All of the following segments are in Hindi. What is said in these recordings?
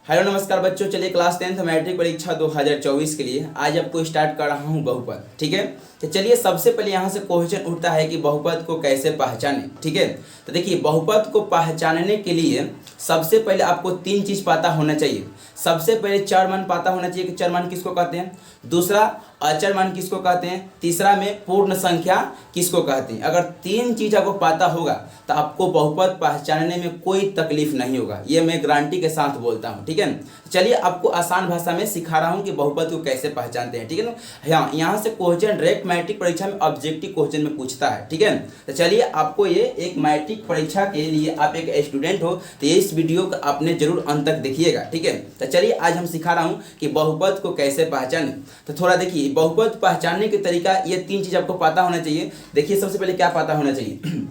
हेलो नमस्कार बच्चों, चलिए क्लास 10th मैट्रिक परीक्षा 2024 के लिए आज आपको स्टार्ट कर रहा हूं बहुपद। ठीक है, तो चलिए सबसे पहले यहां से क्वेश्चन उठता है कि बहुपद को कैसे पहचानें। ठीक है, तो देखिए बहुपद को पहचानने के लिए सबसे पहले आपको तीन चीज़ पता होना चाहिए। सबसे पहले चर मान पता होना चाहिए कि चर मान किसको कहते हैं, दूसरा अचर मान किसको कहते हैं, तीसरा में पूर्ण संख्या किसको कहते हैं। अगर तीन चीज़ आपको पता होगा तो आपको बहुपद पहचानने में कोई तकलीफ नहीं होगा, ये मैं गारंटी के साथ बोलता हूँ। ठीक है, चलिए आपको आसान भाषा में सिखा रहा हूँ कि बहुपद को कैसे पहचानते हैं। ठीक है ना, हाँ यहाँ से क्वेश्चन डायरेक्ट मैट्रिक परीक्षा में ऑब्जेक्टिव क्वेश्चन में पूछता है। ठीक है, तो चलिए आपको ये एक मैट्रिक परीक्षा के लिए आप एक स्टूडेंट हो तो ये इस वीडियो को आपने जरूर अंत तक देखिएगा। ठीक है, तो चलिए आज हम सिखा रहा हूँ कि बहुपद को कैसे पहचानें। तो थोड़ा देखिए बहुपद पहचानने के तरीका, ये तीन चीज़ आपको पता होना चाहिए। देखिए सबसे पहले क्या पता होना चाहिए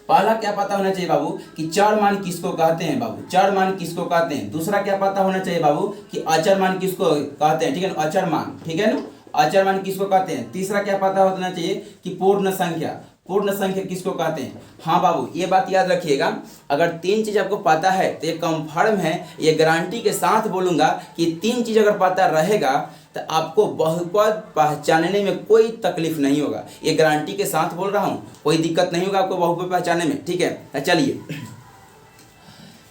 पहला क्या पता होना चाहिए बाबू कि चर मान किसको कहते हैं। बाबू चर मान किसको कहते हैं। दूसरा क्या पता होना चाहिए बाबू कि अचर मान किसको कहते हैं। ठीक है ना, अचर मान, ठीक है ना, अचर मान किसको कहते हैं। तीसरा क्या पता होना चाहिए कि पूर्ण संख्या, पूर्ण संख्या किसको कहते हैं। हाँ बाबू ये बात याद रखिएगा, अगर तीन चीज़ आपको पता है तो ये कंफर्म है, ये गारंटी के साथ बोलूँगा कि तीन चीज़ अगर पता रहेगा तो आपको बहुपद पहचानने में कोई तकलीफ नहीं होगा। ये गारंटी के साथ बोल रहा हूँ, कोई दिक्कत नहीं होगा आपको बहुपद पहचानने में। ठीक है, तो चलिए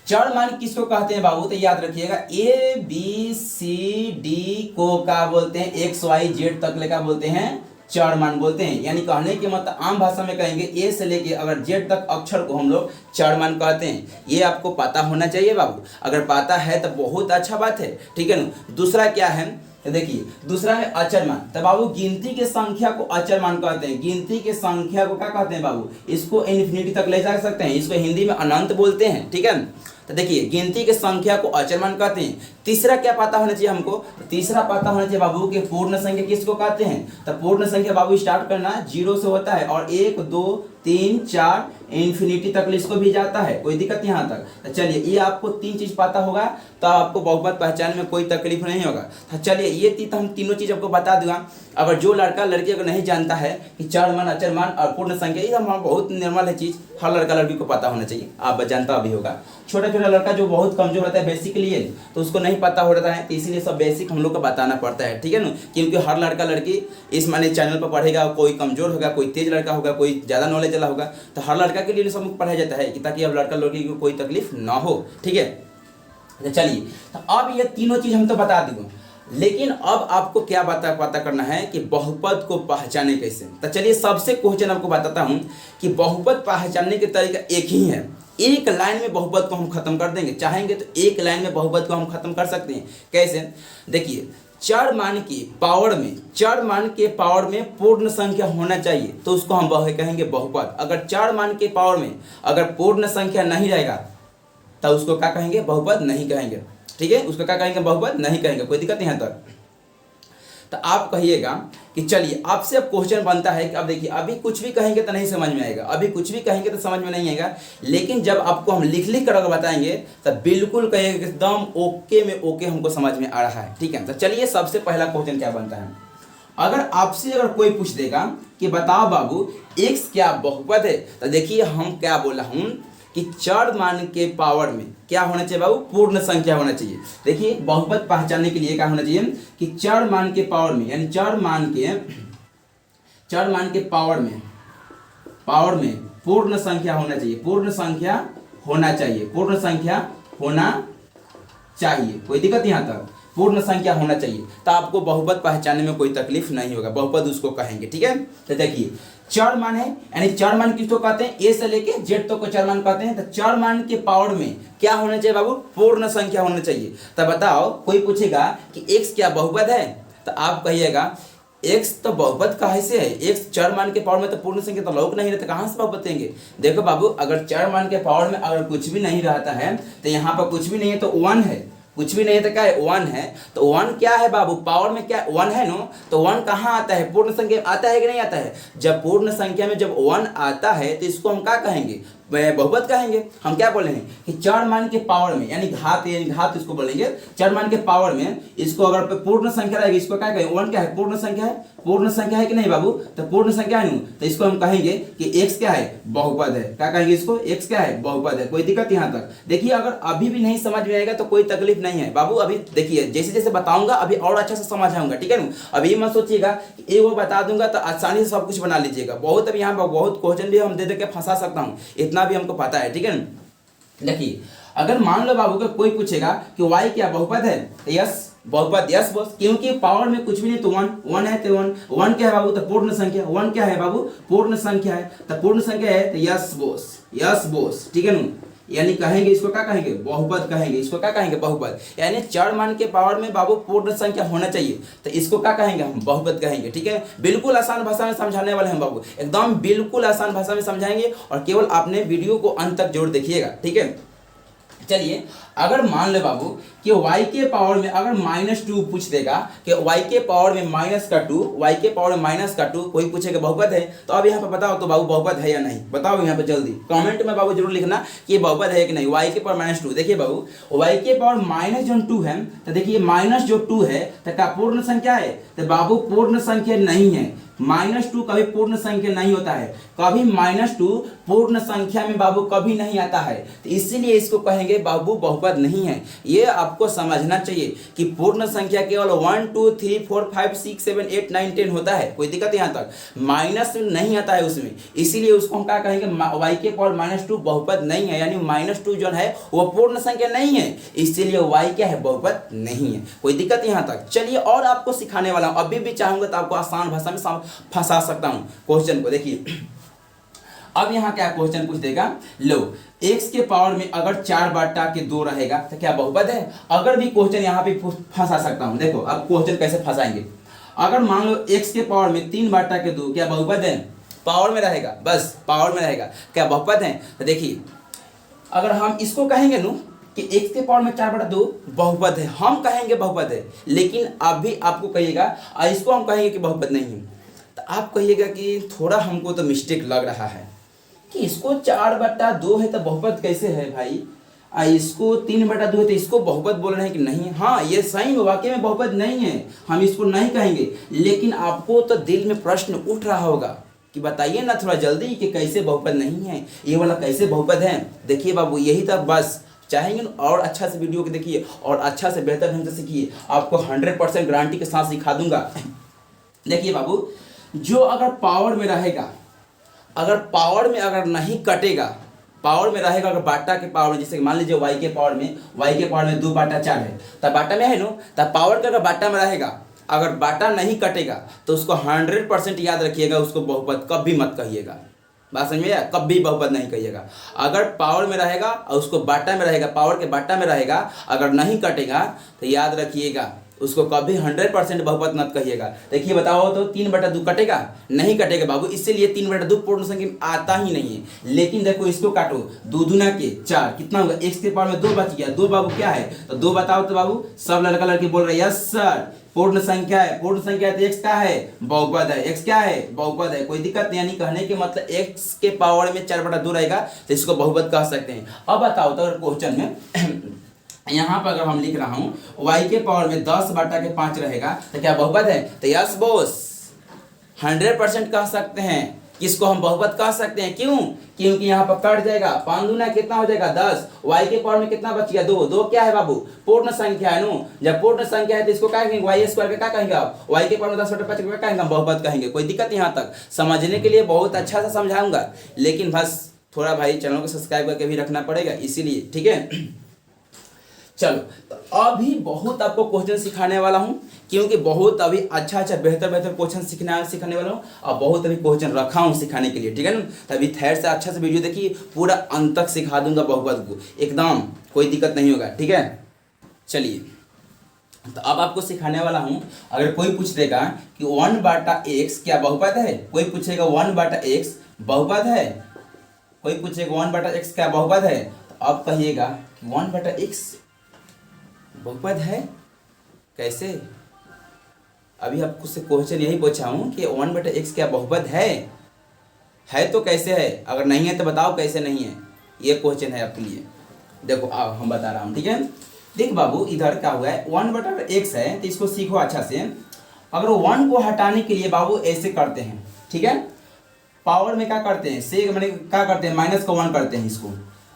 चर मान किसको कहते हैं बाबू, तो याद रखिएगा ए बी सी डी को क्या बोलते हैं, एक्स वाई जेड तक लेकर बोलते हैं चर मान बोलते हैं। यानी कहने के मतलब आम भाषा में कहेंगे ए से लेके अगर जेड तक अक्षर को हम लोग चर मान कहते हैं। ये आपको पता होना चाहिए बाबू, अगर पता है तो बहुत अच्छा बात है। ठीक है ना, दूसरा क्या है तो देखिए दूसरा है अचर मान। तो बाबू गिनती के संख्या को अचर मान कहते हैं। गिनती के संख्या को क्या कहते हैं बाबू, इसको इन्फिनिटी तक ले जा सकते हैं, इसको हिंदी में अनंत बोलते हैं। ठीक है, तो देखिए गिनती के संख्या को अचर मान कहते हैं। तीसरा क्या पता होना चाहिए हमको, तीसरा पता होना चाहिए बाबू कि पूर्ण संख्या किसको कहते हैं। तो पूर्ण संख्या बाबू स्टार्ट करना जीरो से होता है और 1 2 3 4 इन्फिनिटी तक इसको भी जाता है, कोई दिक्कत यहाँ तक। तो चलिए ये आपको तीन चीज़ पता होगा तो आपको बहुपद पहचान में कोई तकलीफ नहीं होगा। तो चलिए ये हम तीनों चीज़ आपको बता दूंगा। अगर जो लड़का लड़की अगर नहीं जानता है कि चर मान अचर मान और पूर्ण संख्या, ये हम बहुत निर्मल है चीज़, हर लड़का लड़की को पता होना चाहिए, आप जानता भी होगा। छोटा छोटा लड़का जो बहुत कमजोर होता है बेसिकली तो उसको नहीं पता होता है, तो इसीलिए सब बेसिक हम लोग को बताना पड़ता है। ठीक है ना, क्योंकि हर लड़का लड़की इस माने चैनल पर पढ़ेगा, कोई कमजोर होगा, कोई तेज लड़का होगा, कोई ज़्यादा नॉलेज वाला होगा, तो हर लड़का के लिए सब पढ़ाया जाता है कि ताकि अब लड़का लड़की को कोई तकलीफ ना हो। ठीक है, तो चलिए तो अब ये तीनों चीज़ हम तो बता दूँगा, लेकिन अब आपको क्या पता करना है कि बहुपद को पहचाने कैसे। तो चलिए सबसे क्वेश्चन आपको बताता हूँ कि बहुपद पहचानने का तरीका एक ही है। एक लाइन में बहुपद को हम खत्म कर देंगे, चाहेंगे तो एक लाइन में बहुपद को हम खत्म कर सकते हैं। कैसे, देखिए चर मान की पावर में, चर मान के पावर में पूर्ण संख्या होना चाहिए तो उसको हम कहेंगे बहुपद। अगर चर मान के पावर में अगर पूर्ण संख्या नहीं रहेगा तो उसको क्या कहेंगे, बहुपद नहीं कहेंगे। ठीक है, उसको क्या कहेंगे, बहुपद नहीं कहेंगे, कोई दिक्कत नहीं है। तो आप कहिएगा कि चलिए आपसे अब क्वेश्चन बनता है कि अब देखिए अभी कुछ भी कहेंगे तो नहीं समझ में आएगा, अभी कुछ भी कहेंगे तो समझ में नहीं आएगा, लेकिन जब आपको हम लिख कर अगर बताएंगे तो बिल्कुल कहिएगा एकदम ओके में ओके हमको समझ में आ रहा है। ठीक है, तो चलिए सबसे पहला क्वेश्चन क्या बनता है। अगर आपसे अगर कोई पूछ देगा कि बताओ बाबू एक्स क्या बहुपद है, तो देखिए हम क्या बोला हूँ कि चर मान के पावर में क्या होना चाहिए बाबू, पूर्ण संख्या होना चाहिए। देखिए बहुपद पहचानने के लिए क्या होना चाहिए कि चर मान के पावर में, यानी चर मान के पावर में पूर्ण संख्या होना चाहिए, पूर्ण संख्या होना चाहिए, पूर्ण संख्या होना चाहिए, कोई दिक्कत यहाँ तक, पूर्ण संख्या होना चाहिए तो आपको बहुपद पहचानने में कोई तकलीफ नहीं होगा, बहुपद उसको कहेंगे। ठीक है, तो देखिए चर मान है, यानी चर मान किसको कहते हैं, ए से लेके जेड तक को चर मान कहते हैं। तो चर मान के पावर में क्या होना चाहिए बाबू, पूर्ण संख्या होना चाहिए। तो बताओ कोई पूछेगा कि एक्स क्या बहुपद है, तो आप कहिएगा एक्स तो बहुपद कहाँ से है, एक्स चर मान के पावर में तो पूर्ण संख्या तो लौक नहीं रहता, कहाँ से बहुपद देंगे। देखो बाबू अगर चर मान के पावर में अगर कुछ भी नहीं रहता है तो यहाँ पर कुछ भी नहीं है तो 1 है, कुछ भी नहीं है तो क्या है, 1 है। तो 1 क्या है बाबू, पावर में क्या 1 है नो, तो 1 कहाँ आता है, पूर्ण संख्या आता है कि नहीं आता है। जब पूर्ण संख्या में जब 1 आता है तो इसको हम क्या कहेंगे, बहुपद कहेंगे। हम क्या बोले हैं कि चर मान के पावर में, यानी घात इसको बोलेंगे, चर मान के पावर में इसको अगर पूर्ण संख्या रहेगी इसको क्या कहेंगे, 1 क्या है, पूर्ण संख्या है, पूर्ण संख्या है कि नहीं बाबू, तो पूर्ण संख्या है, तो इसको हम कहेंगे कि x क्या है, बहुपद है। क्या कहेंगे इसको, x क्या है, बहुपद है। कोई दिक्कत यहाँ तक? देखिए अगर अभी भी नहीं समझ में आएगा तो कोई तकलीफ नहीं है बाबू, अभी देखिए जैसे जैसे बताऊंगा अभी और अच्छा से समझाऊंगा, ठीक है ना। अभी मत सोचिएगा कि वो बता दूंगा तो आसानी से सब कुछ बना लीजिएगा। बहुत अभी यहाँ पर बहुत क्वेश्चन भी हम दे के फंसा सकता हूँ, इतना भी हमको पता है, ठीक है ना। देखिए अगर मान लो बाबू का कोई पूछेगा कि y क्या बहुपद है, यस बहुपद, यस बॉस, क्योंकि पावर में कुछ भी नहीं तो वन है, तो वन क्या है बाबू, तो पूर्ण संख्या। वन क्या है बाबू, पूर्ण संख्या है, तो पूर्ण संख्या है तो यस बॉस, यस बॉस, ठीक है ना। यानी कहेंगे इसको क्या कहेंगे, बहुपद कहेंगे। इसको क्या कहेंगे, बहुपद। यानी चर मान के पावर में बाबू पूर्ण संख्या होना चाहिए, तो इसको क्या कहेंगे, हम बहुपद कहेंगे, ठीक है। बिल्कुल आसान भाषा में समझाने वाले हैं बाबू, एकदम बिल्कुल आसान भाषा में समझाएंगे, और केवल आपने वीडियो को अंत तक जरूर देखिएगा, ठीक है। चलिए अगर मान ले बाबू कि y के पावर में अगर -2 पूछ देगा कि y के पावर में -2, y के पावर में -2 कोई पूछेगा बहुपद है, तो अब यहाँ पे बताओ तो बाबू बहुपद है या नहीं, बताओ यहाँ पे जल्दी कमेंट में बाबू जरूर लिखना कि ये बहुपद है कि नहीं। y के पावर -2, देखिए बाबू y के पावर -2 है, तो देखिए -2 है तो क्या पूर्ण संख्या है, तो बाबू पूर्ण संख्या नहीं है। -2 कभी पूर्ण संख्या नहीं होता है, कभी -2 पूर्ण संख्या में बाबू कभी नहीं आता है, तो इसीलिए इसको कहेंगे बाबू बहुपद नहीं है। ये आपको समझना चाहिए कि पूर्ण संख्या केवल 1 2 3 4 5 6 7 8 9 10 होता है। कोई दिक्कत यहाँ तक, माइनस नहीं आता है उसमें, इसीलिए उसको हम क्या कहेंगे, y के पावर -2 बहुपद नहीं है। यानी -2 जो है वो पूर्ण संख्या नहीं है, इसीलिए y क्या है, बहुपद नहीं है। कोई दिक्कत यहाँ तक? चलिए और आपको सिखाने वाला हूँ, अभी भी चाहूंगा तो आपको आसान भाषा में फंसा सकता हूँ क्वेश्चन को। देखिए अब यहाँ क्या क्वेश्चन पूछ देगा, लो x के पावर में अगर 4/2 रहेगा तो क्या बहुपद है। अगर भी क्वेश्चन यहाँ पे फंसा सकता हूँ, देखो अब क्वेश्चन कैसे फंसाएंगे। अगर मान लो x के पावर में 3/2 क्या बहुपद है, पावर में रहेगा, बस पावर में रहेगा, क्या बहुपद है। तो देखिए अगर हम इसको कहेंगे नु कि x के पावर में 4/2 बहुपद है, हम कहेंगे बहुपद है, लेकिन अभी आपको कहिएगा इसको हम कहेंगे कि बहुपद नहीं है, तो आप कहिएगा कि थोड़ा हमको तो मिस्टेक लग रहा है कि इसको 4/2 है तो बहुपद कैसे है भाई, इसको 3/2 है तो इसको बहुपद बोल रहे हैं कि नहीं। हाँ ये सही में वाकई में बहुपद नहीं है, हम इसको नहीं कहेंगे, लेकिन आपको तो दिल में प्रश्न उठ रहा होगा कि बताइए ना थोड़ा जल्दी कि कैसे बहुपद नहीं है, ये वाला कैसे बहुपद है। देखिए बाबू यही तक बस चाहेंगे और अच्छा से वीडियो को देखिए और अच्छा से बेहतर ढंग से सीखिए, आपको 100% गारंटी के साथ सिखा दूंगा। देखिए बाबू जो अगर पावर में रहेगा, अगर पावर में अगर नहीं कटेगा, पावर में रहेगा, अगर बाटा के पावर में, जैसे मान लीजिए y के पावर में 2/4 है, तब बाटा में है नो, तब पावर का अगर बाटा में रहेगा, अगर बाटा नहीं कटेगा तो उसको 100% याद रखिएगा, उसको बहुपद कभी मत कहिएगा। बात समझ में आया, कभी बहुपद नहीं कहिएगा। अगर पावर में रहेगा और उसको बाटा में रहेगा, पावर के बाटा में रहेगा, अगर नहीं कटेगा तो याद रखिएगा उसको कभी 100% बहुपद मत कहिएगा। देखिए बताओ तो 3/2 कटेगा, नहीं कटेगा बाबू, इसीलिए 3/2 पूर्ण संख्या में आता ही नहीं है। लेकिन देखो इसको काटो, 2 दूना के 4 कितना होगा, x के पावर में 2 बच गया, 2 बाबू क्या है, तो 2 बताओ तो बाबू, सब लड़का लड़की बोल रहे हैं यस सर पूर्ण संख्या है, पूर्ण संख्या है तो x क्या है, बहुपद है, x क्या है, बहुपद है। कोई दिक्कत नहीं, यानी कहने के मतलब x के पावर में 4/2 रहेगा तो इसको बहुपद कह सकते हैं। अब बताओ तो क्वेश्चन में यहाँ पर अगर हम लिख रहा हूँ y के पावर में 10/5 रहेगा तो क्या बहुपद है, तो यस बॉस 100% कह सकते हैं, किसको हम बहुपद कह सकते हैं। क्यों, क्योंकि यहाँ पर कट जाएगा, 5 दूना कितना हो जाएगा 10, y के पावर में कितना बच गया 2, 2 क्या है बाबू, पूर्ण संख्या है नो। जब पूर्ण संख्या है तो इसको क्या कहेंगे, y² का क्या कहेंगे आप, y के पावर में 10/5 क्या कहेंगे, हम बहुपद कहेंगे। कोई दिक्कत यहाँ तक, समझने के लिए बहुत अच्छा से समझाऊंगा, लेकिन बस थोड़ा भाई चैनल को सब्सक्राइब करके भी रखना पड़ेगा, इसीलिए, ठीक है। चलो तो अभी बहुत आपको क्वेश्चन सिखाने वाला हूं, क्योंकि बहुत अभी अच्छा बेहतर क्वेश्चन सिखाने वाला हूं, और बहुत अभी क्वेश्चन रखा हूं सिखाने के लिए, ठीक है ना। तो अभी थैर से अच्छा से वीडियो देखिए, पूरा अंत तक सिखा दूंगा बहुपद को, एकदम कोई दिक्कत नहीं होगा, ठीक है। चलिए तो अब आपको सिखाने वाला हूं, अगर कोई पूछ देगा कि 1/x क्या बहुपद है, कोई पूछेगा 1/x बहुपद है, कोई पूछेगा 1/x क्या बहुपद है, तो अब कहिएगा 1/x बहुपद है कैसे। अभी आपको से क्वेश्चन यही पूछा हूं कि 1/x क्या बहुपद है तो कैसे है, अगर नहीं है तो बताओ कैसे नहीं है, ये क्वेश्चन है आपके लिए। देखो अब हम बता रहा हूं, ठीक है। देख बाबू इधर क्या हुआ है, 1/x है तो इसको सीखो अच्छा से। अगर 1 को हटाने के लिए बाबू ऐसे करते हैं, ठीक है, पावर में क्या करते हैं, से मैंने क्या करते हैं, माइनस का 1 करते हैं, इसको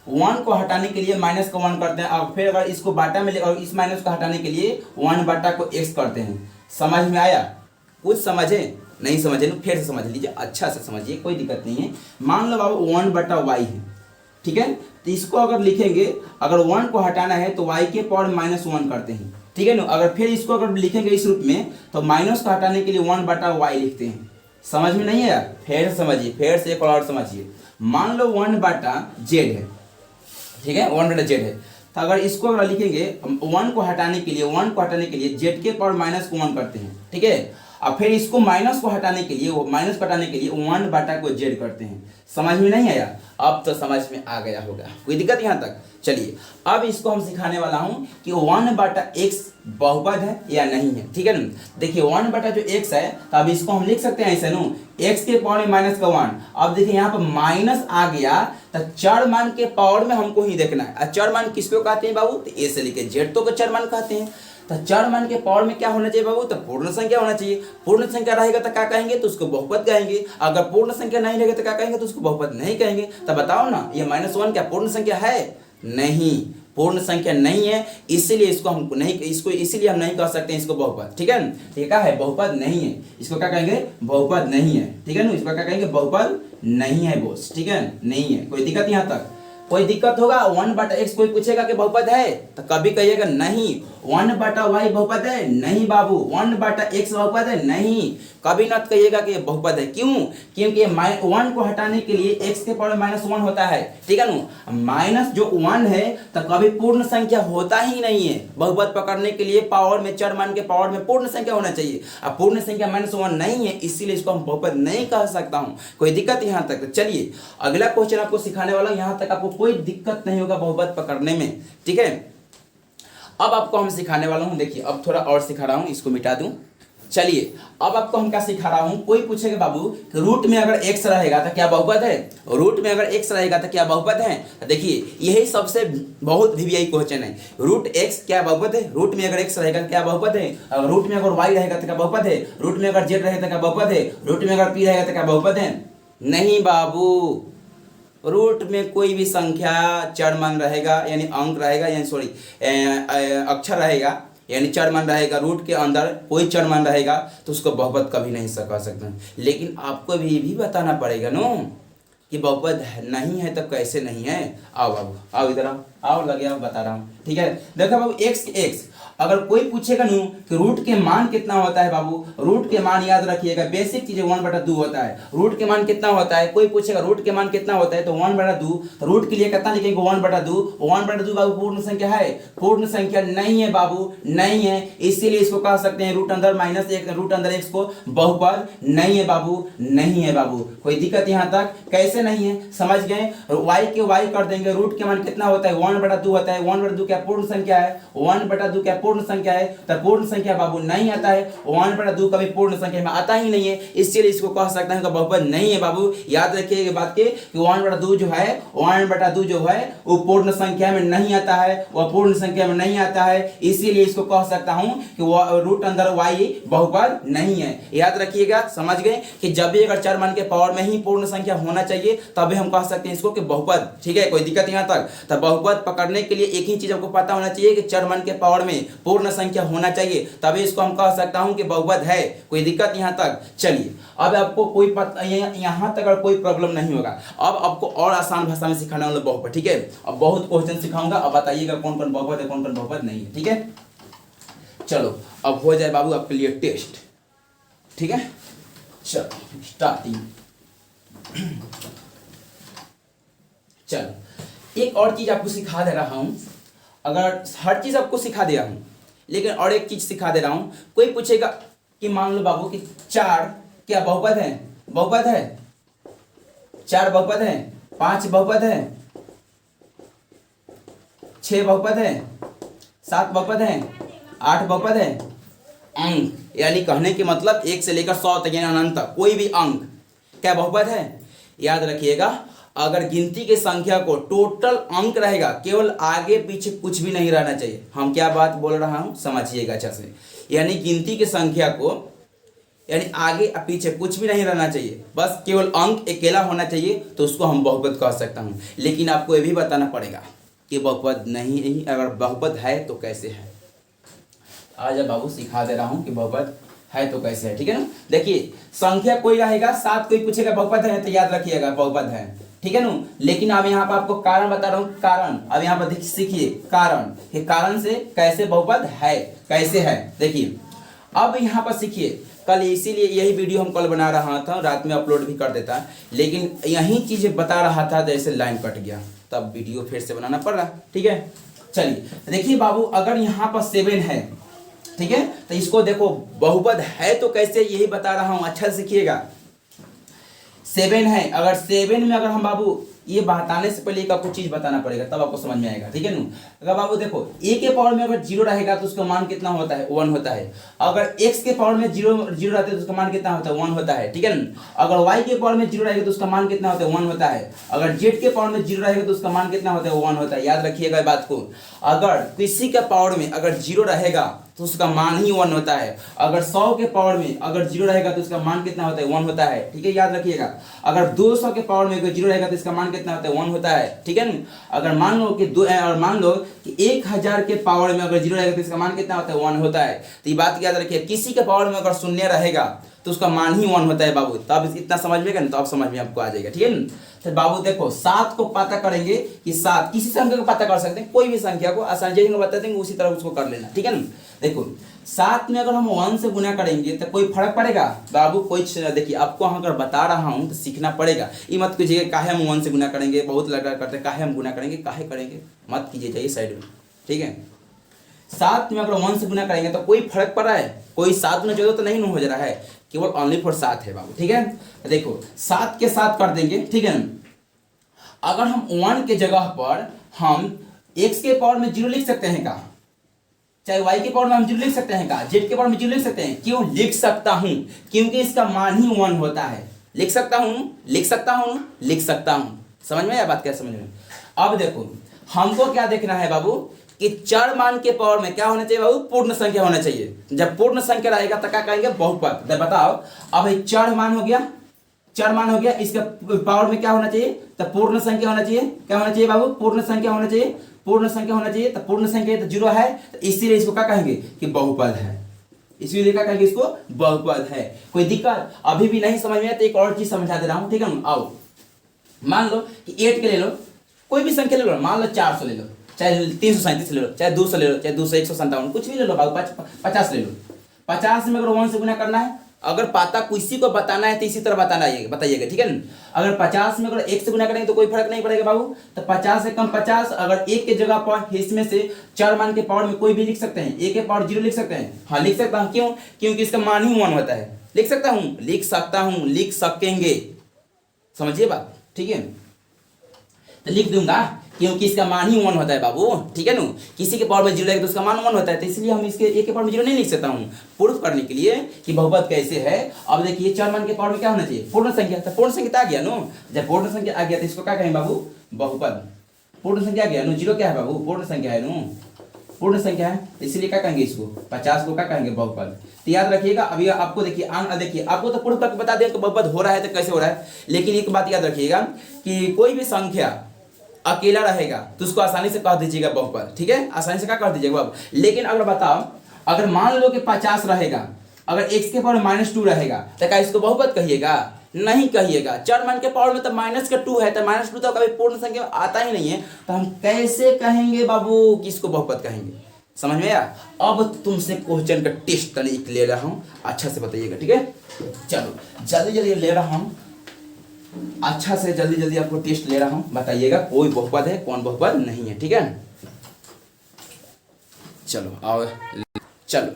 1 को हटाने के लिए माइनस का 1 करते हैं, और फिर अगर इसको बाटा में और इस माइनस को हटाने के लिए 1 बाटा को x करते हैं। समझ में आया? कुछ समझे? नहीं समझे तो फिर से समझ लीजिए, अच्छा से समझिए, कोई दिक्कत नहीं है। मान लो बाबू 1 बटा वाई है, ठीक है, तो इसको अगर लिखेंगे, अगर 1 को हटाना है तो y के पावर -1 करते हैं, ठीक है ना। अगर फिर इसको अगर लिखेंगे इस रूप में तो माइनस को हटाने के लिए 1 बटा वाई लिखते हैं। समझ में नहीं है यार? फिर समझिए, फिर से एक और समझिए। मान लो 1 बटा जेड है, ठीक है, 1 बटा जेड है, तो अगर इसको अगर लिखेंगे 1 को हटाने के लिए, 1 को हटाने के लिए जेड के पावर -1 करते हैं, ठीक है, और फिर इसको माइनस को हटाने के लिए, वो माइनस को हटाने के लिए 1 बटा को जेड करते हैं। समझ में नहीं आया? अब तो समझ में आ गया होगा, कोई दिक्कत यहाँ तक? चलिए अब इसको हम सिखाने वाला हूँ कि 1 बटा x बहुपद है या नहीं है, ठीक है ना। देखिए 1 बटा जो x है, तो अब इसको हम लिख सकते हैं ऐसे नो, x के पावर में -1। अब देखिए यहाँ पर माइनस आ गया, तो चर मान के पावर में हमको ही देखना है। और चर मान किसको कहते हैं बाबू? तो a से लेके z तो चर मान कहते हैं। तो चर मान के पावर में क्या होना चाहिए बाबू? तो पूर्ण संख्या होना चाहिए। पूर्ण संख्या रहेगा तो क्या कहेंगे? तो उसको बहुपद कहेंगे। अगर पूर्ण संख्या नहीं रहेगा तो क्या कहेंगे? तो उसको बहुपद नहीं कहेंगे। तो बताओ ना, ये -1 क्या पूर्ण संख्या है? नहीं, पूर्ण संख्या नहीं है, इसीलिए इसको हम नहीं, इसको इसीलिए हम नहीं कह सकते इसको बहुपद, ठीक है ना। तो क्या है? बहुपद नहीं है, इसको क्या कहेंगे? बहुपद नहीं है, ठीक है ना। इसको क्या कहेंगे? बहुपद नहीं है बॉस, ठीक है, नहीं है। कोई दिक्कत यहाँ तक? कोई दिक्कत होगा? 1 बटा x कोई पूछेगा कि बहुपद है, तो कभी कहिएगा नहीं। 1 बटा y बहुपद है? नहीं बाबू। 1 बटा x बहुपद है? नहीं। कभी न कहिएगा कि बहुपद है। क्यों? क्योंकि 1 को हटाने के लिए x के पावर -1 होता है, ठीक है ना। माइनस जो 1 है तो कभी पूर्ण संख्या होता ही नहीं है। बहुपद पकड़ने के लिए पावर में, चर मान के पावर में पूर्ण संख्या होना चाहिए। अब पूर्ण संख्या -1 नहीं है, इसीलिए इसको हम बहुपद नहीं कह सकता हूँ। कोई दिक्कत यहाँ तक? चलिए अगला क्वेश्चन आपको सिखाने वाला हूँ, यहाँ तक आपको कोई दिक्कत नहीं होगा बहुपद पकड़ने में, ठीक है। अब आपको हम सिखाने वाला हूं, देखिए अब थोड़ा और सिखा रहा हूं, इसको मिटा दूं। चलिए अब आपको हम क्या सिखा रहा हूं, कोई पूछेगा बाबू कि रूट में अगर x रहेगा तो क्या बहुपद है? रूट में अगर x रहेगा तो क्या बहुपद है? तो देखिए यही सबसे बहुत वीवीआई क्वेश्चन है। रूट x क्या बहुपद है? रूट में अगर x रहेगा तो क्या बहुपद है? रूट में अगर y रहेगा तो क्या बहुपद है? रूट में अगर z रहेगा तो क्या बहुपद है? रूट में अगर p रहेगा तो क्या बहुपद है? नहीं बाबू, रूट में कोई भी संख्या चर मान रहेगा, यानी अंक रहेगा, यानी सॉरी अक्षर रहेगा, यानी चर मान रहेगा, रूट के अंदर कोई चर मान रहेगा तो उसको बहुपद कभी नहीं कह सकते। लेकिन आपको भी ये भी बताना पड़ेगा नो कि बहुपद नहीं है तो कैसे नहीं है। आओ बाबू, आओ इधर आओ, लगे आओ, बता रहा हूँ, ठीक है। देखो बाबू x अगर कोई पूछेगा नू कि रूट के मान कितना होता है बाबू, रूट के मान याद रखिएगा, बेसिक चीजें 1/2 होता है। रूट के मान कितना होता है? कोई पूछेगा रूट के मान कितना होता है तो 1/2, तो रूट के लिए कितना लिखेंगे? 1/2। 1/2 बाबू पूर्ण संख्या है? पूर्ण संख्या नहीं है बाबू, नहीं है, इसीलिए इसको कह सकते हैं रूट अंदर -1, रूट अंदर x को बहुपद नहीं है बाबू, नहीं है बाबू। कोई दिक्कत यहाँ तक? कैसे नहीं है, समझ गए। y के y कर देंगे, रूट के मान कितना होता है? 1/2 होता है। 1/2 क्या पूर्ण संख्या है? 1/2 क्या पूर्ण संख्या है? तो पूर्ण संख्या बाबू नहीं आता है। 1/2 कभी पूर्ण संख्या में आता ही नहीं है, इसलिए इसको कह सकते हैं कि बहुपद नहीं है बाबू। याद रखिए ये बात के कि 1/2 जो है, 1/2 जो है वो पूर्ण संख्या में नहीं आता है, वह पूर्ण संख्या में नहीं आता है, इसीलिए इसको कह सकता हूं कि वो रूट अंदर y बहुपद नहीं है। याद रखिएगा, समझ गए कि जब भी अगर चर मान के पावर में ही पूर्ण संख्या होना चाहिए तभी हम कह सकते हैं इसको कि बहुपद, ठीक है। कोई दिक्कत यहाँ तक? तो बहुपद पकड़ने के लिए एक ही चीज आपको पता होना चाहिए कि चर मान के पावर में पूर्ण संख्या होना चाहिए, तभी इसको हम कह सकता हूं कि बहुपद है। कोई दिक्कत यहाँ तक? चलिए अब आपको कोई यहाँ तक अगर कोई प्रॉब्लम नहीं होगा, अब आपको और आसान भाषा में सिखाने वाला बहुपद, ठीक है। अब बहुत क्वेश्चन सिखाऊंगा, अब बताइएगा कौन कौन बहुपद है, कौन कौन बहुपद नहीं है, ठीक है। चलो अब हो जाए बाबू आपके लिए टेस्ट, ठीक है। चलो स्टार्टिंग। चलो एक और चीज आपको सिखा दे रहा हूं, अगर हर चीज आपको सिखा दे रहा हूं लेकिन और एक चीज सिखा दे रहा हूं। कोई पूछेगा कि मान लो बाबू कि 4 क्या बहुपद है? बहुपद है? 4 बहुपद है? 5 बहुपद है? 6 बहुपद है? 7 बहुपद है? 8 बहुपद है? अंक, यानी कहने के मतलब 1 से लेकर 100 तक यानी अनंत तक कोई भी अंक क्या बहुपद है? याद रखिएगा, अगर गिनती की संख्या को टोटल अंक रहेगा, केवल आगे पीछे कुछ भी नहीं रहना चाहिए। हम क्या बात बोल रहा हूं समझिएगा अच्छा से। यानी गिनती की संख्या को यानी आगे और पीछे कुछ भी नहीं रहना चाहिए, बस केवल अंक अकेला होना चाहिए, तो उसको हम बहुपद कह सकता हूँ। लेकिन आपको ये भी बताना पड़ेगा कि बहुपद नहीं, अगर बहुपद है तो कैसे है। आज अब बाबू सिखा दे रहा हूँ कि बहुपद है तो कैसे है, ठीक है ना। देखिए संख्या कोई रहेगा, 7 कोई पूछेगा बहुपद है तो याद रखिएगा बहुपद है, ठीक है ना। लेकिन अब यहाँ पर आपको कारण बता रहा हूँ, कारण अब यहाँ पर सीखिए कारण, ये कारण से कैसे बहुपद है, कैसे है। देखिए अब यहाँ पर सीखिए, कल इसीलिए यही वीडियो हम कल बना रहा था, रात में अपलोड भी कर देता, लेकिन यही चीजें बता रहा था जैसे लाइन कट गया, तब वीडियो फिर से बनाना पड़ रहा, ठीक है। चलिए देखिए बाबू, अगर यहाँ पर 7 है, ठीक है, तो इसको देखो बहुपद है तो कैसे, यही बता रहा हूं, अच्छा सीखिएगा। 7 है, अगर 7 में अगर हम बाबू ये बताने से पहले एक आपको चीज बताना पड़ेगा, तब आपको समझ में आएगा, ठीक है ना। अगर बाबू देखो a के पावर में अगर 0 रहेगा तो उसका मान कितना होता है, 1 होता है। अगर x के पावर में 0 रहता है तो उसका मान कितना होता है, 1 होता है, ठीक है ना। अगर y के पावर में 0 रहेगा तो उसका मान कितना होता है, 1 होता है। अगर z के पावर में 0 रहेगा तो उसका मान कितना होता है, 1 होता है। याद रखिएगा बात को, अगर किसी के पावर में अगर 0 रहेगा तो उसका मान ही 1 होता है। अगर 100 के पावर में अगर 0 रहेगा तो उसका मान कितना होता है, 1 होता है, ठीक है, याद रखिएगा। अगर 200 के पावर में अगर 0 रहेगा तो इसका मान कितना होता है, 1 होता है, ठीक है ना। अगर मान लो कि 1000 के पावर में अगर 0 रहेगा तो इसका मान कितना होता है, 1 होता है। तो ये बात याद रखिए, किसी के पावर में अगर शून्य रहेगा तो उसका मान ही 1 होता है बाबू। तो आप इतना समझ में ना, तो आप समझ में आपको आ जाएगा, ठीक है ना। तो बाबू देखो 7 को पता करेंगे कि 7 किसी संख्या को पता कर सकते हैं, कोई भी संख्या को आसान जैसे बता देंगे उसी तरह उसको कर लेना, ठीक है ना। देखो 7 में अगर हम 1 से गुना करेंगे तो कोई फर्क पड़ेगा बाबू, कोई देखिए आपको अगर बता रहा हूं तो सीखना पड़ेगा। ये मत कीजिए काहे हम 1 से गुना करेंगे, बहुत लगा करते काहे हम गुना करेंगे, काहे करेंगे, मत कीजिए, जाइए साइड में, ठीक है। 7 में अगर 1 से गुना करेंगे तो कोई फर्क पड़ रहा है, कोई 7 में 14 तो नहीं हो जा रहा है, केवल ओनली फॉर 7 है बाबू, ठीक है। देखो 7 के 7 कर देंगे, ठीक है ना। अगर हम 1 के जगह पर हम x के पावर में 0 लिख सकते हैं का, चाहे y के पावर में हम 0 लिख सकते हैं का, z के पावर में 0 लिख सकते हैं, क्यों लिख सकता हूं, क्योंकि इसका मान ही 1 होता है। लिख सकता हूं, लिख सकता हूं, लिख सकता हूं। समझ में आया बात, क्या समझ में। अब देखो हमको क्या देखना है बाबू कि चर मान के पावर में क्या होना चाहिए बाबू, पूर्ण संख्या होना चाहिए। जब पूर्ण संख्या रहेगा तो क्या कहेंगे, बहुपद। बताओ अब चर मान हो गया, चर मान हो गया, इसका पावर में क्या होना चाहिए, तो पूर्ण संख्या होना चाहिए। क्या होना चाहिए बाबू, पूर्ण संख्या होना चाहिए, पूर्ण संख्या होना चाहिए। तो पूर्ण संख्या तो 0 है, तो इसीलिए इसको क्या कहेंगे कि बहुपद है, इसीलिए क्या कहेंगे इसको बहुपद है। कोई दिक्कत अभी भी नहीं समझ में आया तो एक और चीज समझा दे रहा हूं, ठीक है। आओ मान लो कि 8 के ले लो, कोई भी संख्या ले लो, मान लो 400 ले लो, चाहे 337 ले लो, चाहे 200 ले लो, चाहे 200, 157, कुछ भी ले लो बाबू, 50 ले लो। 50 में अगर 1 से गुना करना है, अगर पता किसी को बताना है तो इसी तरह बताइएगा, ठीक है ना। अगर 50 में अगर 1 से गुना करेंगे तो कोई फर्क नहीं पड़ेगा बाबू, तो 50 से कम 50, अगर 1 के जगह पर इसमें से चर मान के पावर में कोई भी लिख सकते हैं, 1 के पावर 0 लिख सकते हैं, हाँ लिख सकता हूं, क्यों, क्योंकि इसका मान ही 1 होता है। लिख सकता हूं, लिख सकता हूं, लिख सकेंगे, समझिए बात, ठीक है। तो लिख दूंगा क्योंकि इसका मान ही 1 होता है बाबू, ठीक है ना। किसी के पावर में 0 रहेगा तो उसका मान 1 होता है, तो इसलिए हम इसके 1 के पावर में 0 नहीं लिख सकता हूं, प्रूफ करने के लिए कि बहुपद कैसे है। अब देखिए चर मान के पावर में क्या होना चाहिए, पूर्ण संख्या। तो पूर्ण संख्या आ गया नो, जब पूर्ण संख्या आ गया तो इसको क्या कहेंगे बाबू, बहुपद। पूर्ण संख्या आ गया नो, 0 क्या है बाबू, पूर्ण संख्या है नो, पूर्ण संख्या है, इसलिए क्या कहेंगे इसको, 50 को क्या कहेंगे बहुपद। तो याद रखिएगा। अभी आपको देखिए आपको तो प्रूफ करके बता दें कि बहुपद हो रहा है तो कैसे हो रहा है, लेकिन एक बात याद रखिएगा कि कोई भी संख्या अकेला रहेगा तो उसको आसानी से कह दीजिएगा बहुपद, ठीक है, आसानी से क्या कर दीजिएगा बहुपद। लेकिन अगर बताओ, अगर मान लो कि 50 रहेगा, अगर x के पावर -2 रहेगा तो क्या इसको बहुपद कहिएगा, नहीं कहिएगा। चर मान के पावर में तो -2 है, तो -2 तो कभी पूर्ण संख्या में आता ही नहीं है, तो हम कैसे कहेंगे बाबू कि इसको बहुपद कहेंगे। समझ में आया। अब तुमसे क्वेश्चन का टेस्ट तनिक ले रहा हूं, अच्छा से बताइएगा, ठीक है। चलो जल्दी जल्दी ले रहा हूं, अच्छा से जल्दी आपको टेस्ट ले रहा हूं, बताइएगा कोई बहुपद है कौन बहुपद नहीं है, ठीक है। चलो आओ, चलो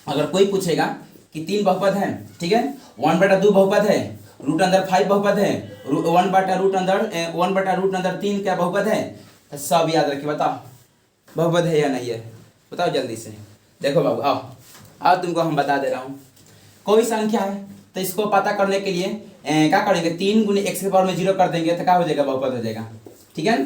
अगर कोई पूछेगा कि 3 बहुपद है, ठीक है, 1/2 बहुपद है, √5 बहुपद है, 1/√3 क्या बहुपद है, तो सब याद रखिए, बताओ बहुपद है या नहीं है, बताओ जल्दी से। देखो बाबू आओ तुमको हम बता दे रहा हूँ। कोई संख्या है तो इसको पता करने के लिए क्या करेंगे, 3 × x के पावर में 0 कर देंगे तो क्या हो जाएगा, बहुपद हो जाएगा, ठीक है।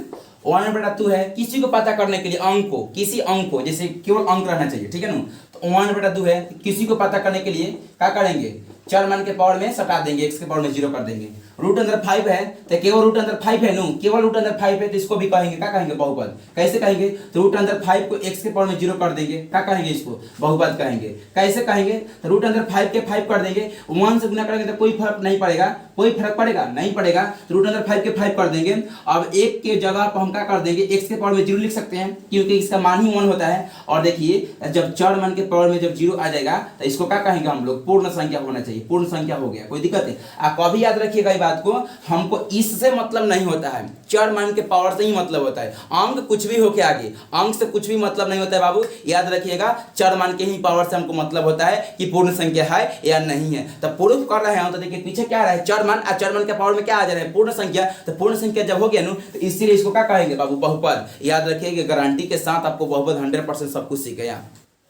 1/2 है, किसी को पता करने के लिए अंक को, किसी अंक को, जैसे केवल अंक रहना चाहिए, ठीक है ना, तो 1/2 है, किसी को पता करने के लिए क्या करेंगे, चर मान के पावर में सटा देंगे, x के पावर में 0 कर देंगे। रूट अंदर 5 है तो केवल रूट अंदर 5 है नो, केवल रूट अंदर 5 है तो इसको भी कहेंगे, क्या कहेंगे, बहुपद। कैसे कहेंगे, तो रूट अंदर 5 को x के पावर में 0 कर देंगे, क्या कहेंगे, इसको बहुपद कहेंगे। कैसे कहेंगे, तो रूट अंदर 5 के 5 कर देंगे, 1 से गुना करेंगे तो कोई फर्क नहीं पड़ेगा, कोई फर्क पड़ेगा नहीं पड़ेगा, तो रूट अंदर 5 के 5 कर देंगे। अब एक के जगह पर हम क्या कर देंगे, x के पावर में 0 लिख सकते हैं क्योंकि इसका मान ही 1 होता है। और देखिए जब चर मान के पावर में जब 0 आ जाएगा तो इसको क्या कहेंगे हम लोग, पूर्ण संख्या होना चाहिए, पूर्ण संख्या हो गया, कोई दिक्कत है। आप कभी याद रखिएगा ये बात को, हमको इससे मतलब नहीं होता है, चर मान के पावर से ही मतलब होता है। अंक कुछ भी हो के आगे, अंक से कुछ भी मतलब नहीं होता है बाबू, याद रखिएगा, चर मान के ही पावर से हमको मतलब होता है कि पूर्ण संख्या है या नहीं है। तो प्रूफ कर रहे हैं तो देखिए पीछे क्या आ रहा है, चर मान, और चर मान के पावर में क्या आ जा रहा है, पूर्ण संख्या। तो पूर्ण संख्या जब हो गया ना तो इसीलिए इसको क्या कहेंगे बाबू, बहुपद। याद रखिएगा, गारंटी के साथ आपको बहुपद 100% सब कुछ सीख गया,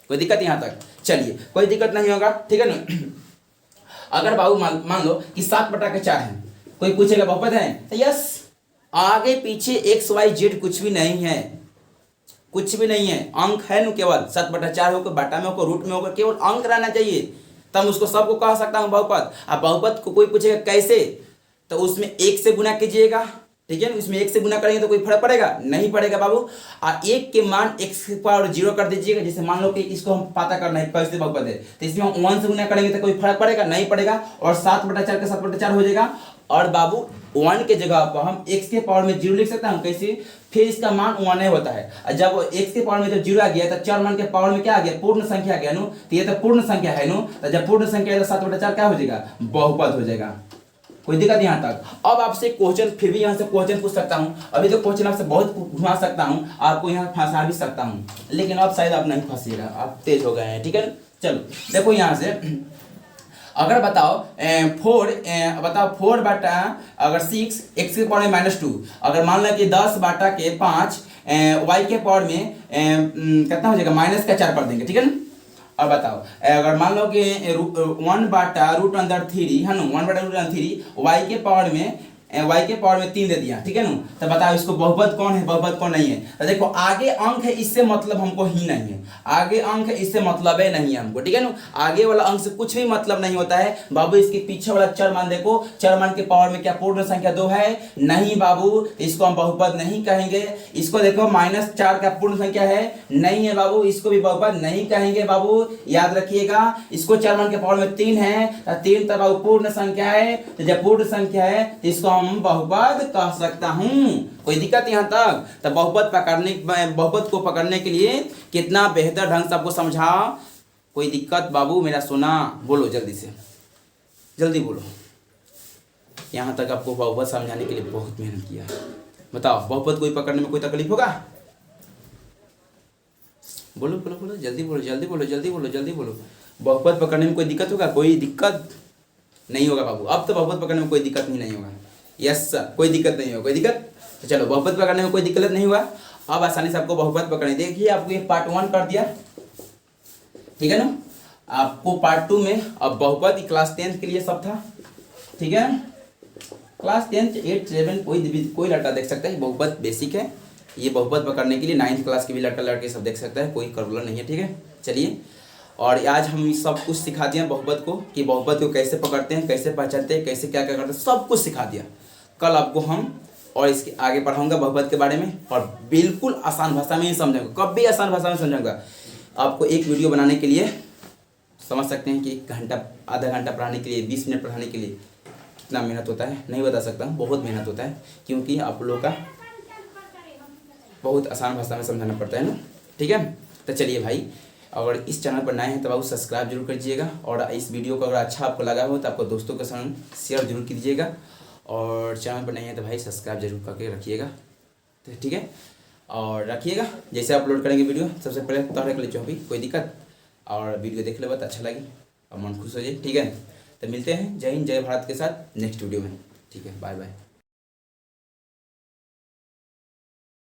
कोई दिक्कत यहाँ तक, चलिए कोई दिक्कत नहीं होगा, ठीक है ना। अगर बाबू मान लो कि 7/4 है, कोई पूछेगा बहुपद है, तो यस, आगे पीछे XYZ कुछ भी नहीं है, कुछ भी नहीं है, अंक है ना, केवल 7/4 होकर बाटा में होकर रूट में होकर केवल अंक रहना चाहिए, तब उसको सबको कह सकता हूँ बहुपद। अब बहुपद को कोई पूछेगा कैसे, तो उसमें 1 से गुना कीजिएगा, ठीक है, इसमें 1 से गुना करेंगे तो कोई फर्क पड़ेगा नहीं पड़ेगा बाबू। और 1 के मान x के पावर 0 कर दीजिएगा, जैसे मान लो कि इसको हम पता करना है कैसे बहुपद है, तो इसमें हम 1 से गुना करेंगे तो कोई फर्क पड़ेगा नहीं पड़ेगा, और 7/4 का 7/4 हो जाएगा। और बाबू 1 के जगह पर हम x के पावर में 0 लिख सकते हैं, कैसे, फिर इसका मान 1 होता है, और जब x के पावर में जब 0 आ गया तो चर मान के पावर में क्या आ गया, पूर्ण संख्या आ गया नो, तो ये तो पूर्ण संख्या है नो, तो जब पूर्ण संख्या है तो 7/4 क्या हो जाएगा, बहुपद हो जाएगा, कोई दिक्कत यहाँ तक। अब आपसे क्वेश्चन, फिर भी यहाँ से क्वेश्चन पूछ सकता हूँ, अभी तो क्वेश्चन आपसे बहुत घुमा सकता हूँ, आपको यहाँ फंसा भी सकता हूँ, लेकिन अब शायद आप नहीं फंसिएगा, आप तेज हो गए हैं, ठीक है। चलो देखो यहाँ से, अगर बताओ 4/, अगर 6 x के पावर में -2, अगर मान लो कि 10/5 y के पावर में कितना हो जाएगा, -4 कर देंगे, ठीक है ना। अब बताओ, अगर मान लो कि 1/√3 है ना, 1/√3 y के पावर में 3 दे दिया, ठीक है ना, तो बताओ इसको बहुपद कौन है, बहुपद कौन नहीं है। तो देखो आगे अंक है, इससे मतलब हमको ही नहीं है, आगे अंक है इससे मतलब है नहीं है हमको, ठीक है ना, आगे वाला अंक से कुछ भी मतलब नहीं होता है बाबू। इसके पीछे वाला चर मान देखो, चर मान के पावर में क्या पूर्ण संख्या 2 है, नहीं बाबू, इसको हम बहुपद नहीं कहेंगे। इसको देखो -4 का पूर्ण संख्या है, नहीं है बाबू, इसको भी बहुपद नहीं कहेंगे बाबू, याद रखिएगा। इसको चर मान के पावर में 3 है, तो 3 तो बाबू पूर्ण संख्या है, तो जब पूर्ण संख्या है तो इसको हम बहुपद कह सकता हूं, कोई दिक्कत यहाँ तक। तो बहुपद को पकड़ने के लिए कितना बेहतर ढंग से आपको समझा, कोई दिक्कत बाबू मेरा सोना, बोलो जल्दी से, जल्दी बोलो। यहाँ तक आपको बहुपद समझाने के लिए बहुत मेहनत किया, बताओ बहुपद कोई पकड़ने में कोई तकलीफ होगा, बोलो बोलो बोलो, जल्दी बोलो जल्दी बोलो जल्दी बोलो जल्दी बोलो। बहुपद पकड़ने में कोई दिक्कत होगा, कोई दिक्कत नहीं होगा बाबू, अब तो बहुपद पकड़ने में कोई दिक्कत नहीं होगा, यस सर, कोई दिक्कत नहीं होगा, कोई दिक्कत। तो चलो बहुपद पकड़ने में कोई दिक्कत नहीं हुआ, अब आसानी से आपको बहुपद पकड़ने, देखिए आपको ये पार्ट 1 कर दिया, ठीक है ना। आपको पार्ट 2 में अब बहुपद क्लास 10th के लिए सब था, ठीक है, क्लास 10th 8 7 कोई लड़का देख सकता है, बहुपद बेसिक है, ये बहुपद पकड़ने के लिए 9th क्लास के भी लड़का लड़के सब देख सकता है, कोई प्रॉब्लम नहीं है, ठीक है। चलिए, और आज हम सब कुछ सिखा दिया बहुपद को, कि बहुपद को कैसे पकड़ते हैं, कैसे पहचानते हैं, कैसे क्या क्या करते हैं, सब कुछ सिखा दिया। कल आपको हम और इसके आगे पढ़ाऊंगा बहुपद के बारे में, और बिल्कुल आसान भाषा में ही समझाऊंगा, कभी आसान भाषा में समझाऊंगा। आपको एक वीडियो बनाने के लिए समझ सकते हैं कि 1 घंटा आधा घंटा पढ़ाने के लिए, 20 मिनट पढ़ाने के लिए कितना मेहनत होता है, नहीं बता सकता हूँ, बहुत मेहनत होता है, क्योंकि आप लोगों का बहुत आसान भाषा में समझाना पड़ता है ना, ठीक है। तो चलिए भाई, अगर इस चैनल पर नए हैं तो बाबू सब्सक्राइब जरूर कीजिएगा, और इस वीडियो को अगर अच्छा आपको लगा हो तो आपको दोस्तों के संग शेयर जरूर कीजिएगा, और चैनल पर नहीं है तो भाई सब्सक्राइब जरूर करके रखिएगा, तो ठीक है। और रखिएगा, जैसे अपलोड करेंगे वीडियो सबसे पहले तो रख लीजिए, अभी कोई दिक्कत, और वीडियो देख ले बात अच्छा लगी और मन खुश हो जाए, ठीक है। तो मिलते हैं, जय हिंद जय भारत के साथ नेक्स्ट वीडियो में, ठीक है, बाय बाय।